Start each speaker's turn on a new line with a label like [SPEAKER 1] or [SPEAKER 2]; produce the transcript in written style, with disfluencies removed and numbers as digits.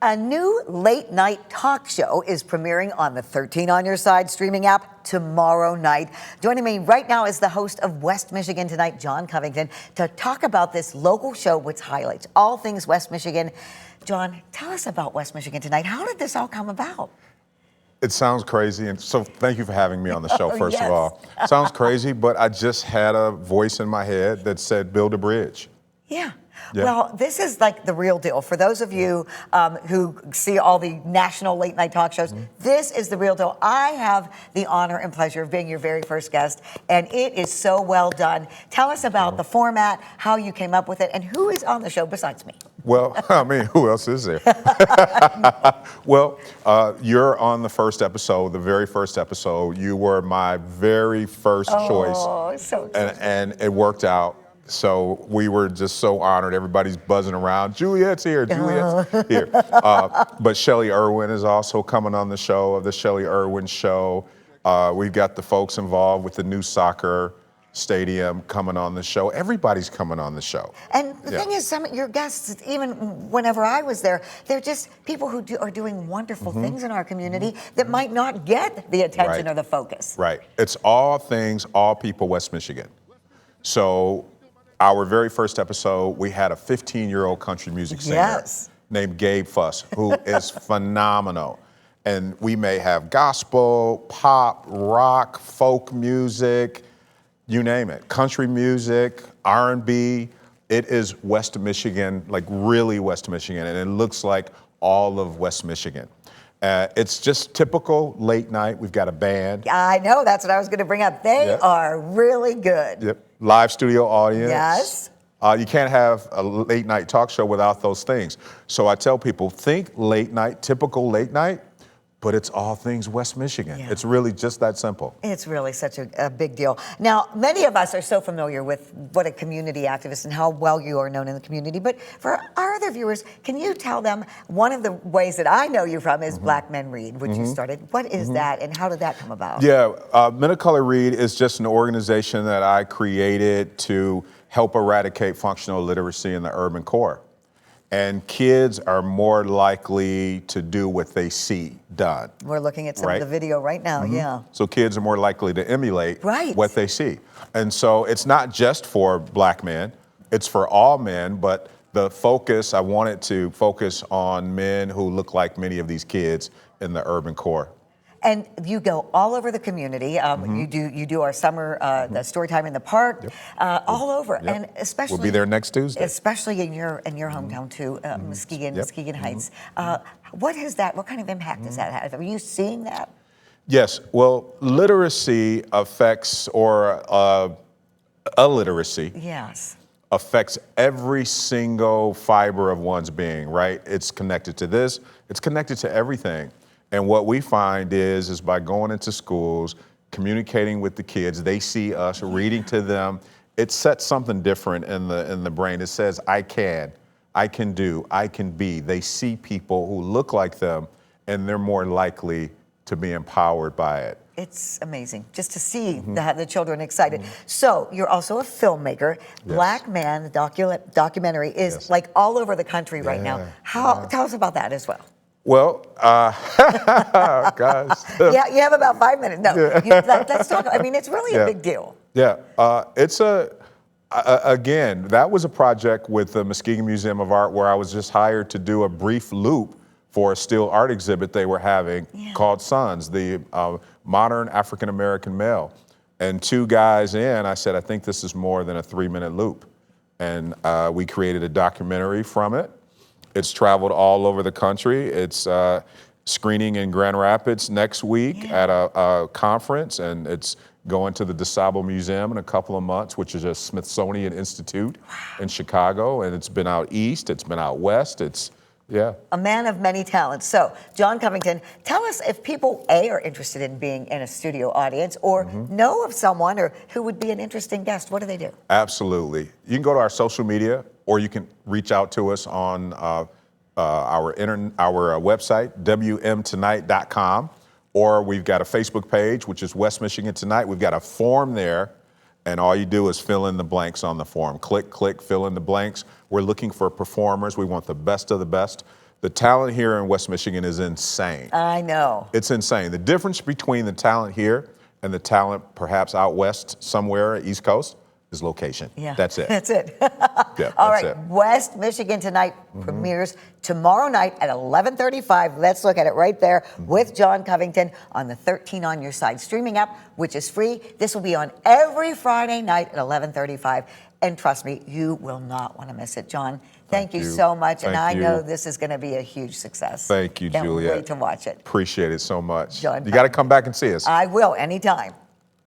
[SPEAKER 1] A new late night talk show is premiering on the 13 on Your Side streaming app tomorrow night. Joining me right now is the host of West Michigan Tonight, Jon Covington, to talk about this local show which highlights all things West Michigan. Jon, tell us about West Michigan Tonight. How did this all come about?
[SPEAKER 2] It sounds crazy, and so thank you for having me on the show, first
[SPEAKER 1] Yes.
[SPEAKER 2] of all. Sounds crazy, but I just had a voice in my head that said, build a bridge.
[SPEAKER 1] Yeah.
[SPEAKER 2] Yeah.
[SPEAKER 1] Well, this is like the real deal. For those of you who see all the national late night talk shows, this is the real deal. I have the honor and pleasure of being your very first guest, and it is so well done. Tell us about the format, how you came up with it, and who is on the show besides me?
[SPEAKER 2] Well, I mean, who else is there? Well, you're on the first episode, the very first episode. You were my very first choice.
[SPEAKER 1] Oh, so exciting.
[SPEAKER 2] And it worked out. So we were just so honored. Everybody's buzzing around. Juliet's here. Juliet's here. But Shelley Irwin is also coming on the show, the Shelley Irwin Show. We've got the folks involved with the new soccer stadium coming on the show. Everybody's coming on the show.
[SPEAKER 1] And the thing is, some of your guests, even whenever I was there, they're just people who are doing wonderful things in our community that might not get the attention or the focus.
[SPEAKER 2] Right. It's all things, all people, West Michigan. So our very first episode, we had a 15-year-old country music singer named Gabe Fuss, who is phenomenal. And we may have gospel, pop, rock, folk music, you name it, country music, R&B. It is West Michigan, like really West Michigan, and it looks like all of West Michigan. It's just typical late night. We've got a band.
[SPEAKER 1] I know, that's what I was going to bring up. They are really good.
[SPEAKER 2] Yep. Live studio audience.
[SPEAKER 1] Yes.
[SPEAKER 2] You can't have a late night talk show without those things. So I tell people, think late night, typical late night, but it's all things West Michigan.
[SPEAKER 1] Yeah.
[SPEAKER 2] It's really just that simple.
[SPEAKER 1] It's really such a big deal. Now, many of us are so familiar with what a community activist and how well you are known in the community, but for our other viewers, can you tell them one of the ways that I know you from is Black Men Read, which you started. What is that and how did that come about?
[SPEAKER 2] Yeah, Men of Color Read is just an organization that I created to help eradicate functional literacy in the urban core. And kids are more likely to do what they see done.
[SPEAKER 1] We're looking at some of the video right now, yeah.
[SPEAKER 2] So kids are more likely to emulate
[SPEAKER 1] Right.
[SPEAKER 2] what they see. And so it's not just for Black men, it's for all men, but the focus, I wanted to focus on men who look like many of these kids in the urban core.
[SPEAKER 1] And you go all over the community. You do our summer the story time in the park, all over, and especially
[SPEAKER 2] We'll be there next Tuesday.
[SPEAKER 1] especially in your hometown too, Muskegon Heights. What kind of impact does that have? Are you seeing that?
[SPEAKER 2] Yes. Well, literacy affects, or illiteracy affects every single fiber of one's being. Right? It's connected to this. It's connected to everything. And what we find is by going into schools, communicating with the kids, they see us, reading to them, it sets something different in the brain. It says, I can do, I can be. They see people who look like them, and they're more likely to be empowered by it.
[SPEAKER 1] It's amazing just to see the children excited. So you're also a filmmaker. Black Man, the documentary, is like all over the country right now. Tell us about that as well.
[SPEAKER 2] Well, guys.
[SPEAKER 1] Yeah, you have about 5 minutes. No, let's talk. I mean, it's really a big deal.
[SPEAKER 2] Yeah, it's again, that was a project with the Muskegon Museum of Art where I was just hired to do a brief loop for a still art exhibit they were having called Sons, the modern African-American male. And 2 guys in, I said, I think this is more than a 3-minute loop. And we created a documentary from it. It's traveled all over the country. It's screening in Grand Rapids next week at a conference, and it's going to the DeSable Museum in a couple of months, which is a Smithsonian Institute in Chicago, and it's been out east, it's been out west, a man of many talents. So, Jon Covington, tell us if people, are interested in being in a studio audience or know of someone or who would be an interesting guest. What do they do? Absolutely. You can go to our social media, or you can reach out to us on our website, wmtonight.com, or we've got a Facebook page, which is West Michigan Tonight. We've got a form there, and all you do is fill in the blanks on the form. Click, fill in the blanks. We're looking for performers. We want the best of the best. The talent here in West Michigan is insane.
[SPEAKER 1] I know.
[SPEAKER 2] It's insane. The difference between the talent here and the talent perhaps out west somewhere, East Coast, is location.
[SPEAKER 1] Yeah.
[SPEAKER 2] That's it.
[SPEAKER 1] That's it.
[SPEAKER 2] Yeah,
[SPEAKER 1] All
[SPEAKER 2] that's
[SPEAKER 1] right,
[SPEAKER 2] it.
[SPEAKER 1] West Michigan Tonight premieres tomorrow night at 11:35. Let's look at it right there with Jon Covington on the 13 on Your Side streaming app, which is free. This will be on every Friday night at 11:35. And trust me, you will not want to miss it. Jon, thank you so much. And I know this is going to be a huge success.
[SPEAKER 2] Thank you,
[SPEAKER 1] Can't
[SPEAKER 2] Juliet.
[SPEAKER 1] wait to watch it.
[SPEAKER 2] Appreciate it so much.
[SPEAKER 1] Jon,
[SPEAKER 2] you got to come back and see us.
[SPEAKER 1] I will, anytime.